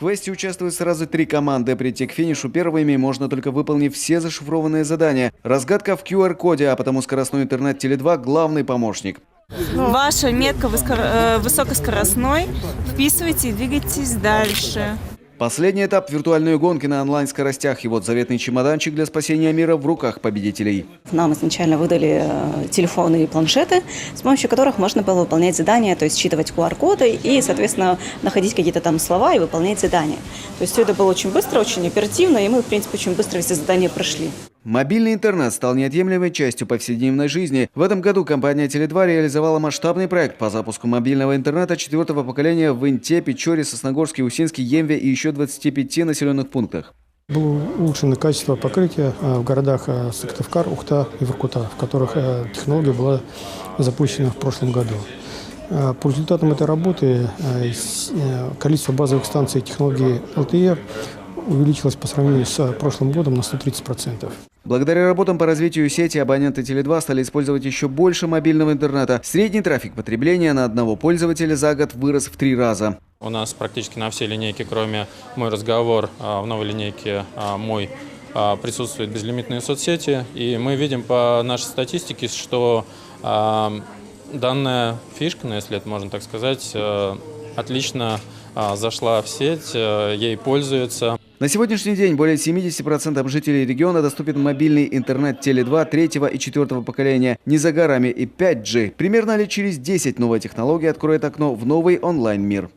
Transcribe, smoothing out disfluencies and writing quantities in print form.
квесте участвуют сразу 3 команды. Прийти к финишу первыми можно только выполнив все зашифрованные задания. Разгадка в QR-коде, а потому скоростной интернет Теле2 – главный помощник. Ваша метка высокоскоростной. Вписывайте и двигайтесь дальше. Последний этап – виртуальной гонки на онлайн-скоростях. И вот заветный чемоданчик для спасения мира в руках победителей. Нам изначально выдали телефоны и планшеты, с помощью которых можно было выполнять задания, то есть считывать QR-коды и, соответственно, находить какие-то там слова и выполнять задания. То есть все это было очень быстро, очень оперативно, и мы, в принципе, очень быстро все задания прошли. Мобильный интернет стал неотъемлемой частью повседневной жизни. В этом году компания Теле2 реализовала масштабный проект по запуску мобильного интернета 4-го поколения в Инте, Печоре, Сосногорске, Усинске, Емве и еще 25 населенных пунктах. Было улучшено качество покрытия в городах Сыктывкар, Ухта и Воркута, в которых технология была запущена в прошлом году. По результатам этой работы количество базовых станций технологии LTE увеличилось по сравнению с прошлым годом на 130%. Благодаря работам по развитию сети абоненты Теле2 стали использовать еще больше мобильного интернета. Средний трафик потребления на одного пользователя за год вырос в 3 раза. У нас практически на все линейки, кроме «Мой разговор», в новой линейке «Мой» присутствуют безлимитные соцсети. И мы видим по нашей статистике, что данная фишка, если это можно так сказать, отлично зашла в сеть, ей пользуются. На сегодняшний день более 70% жителей региона доступен мобильный интернет Теле2 3-го и 4-го поколения. Не за горами и 5G. Примерно лет через 10 новая технология откроет окно в новый онлайн-мир.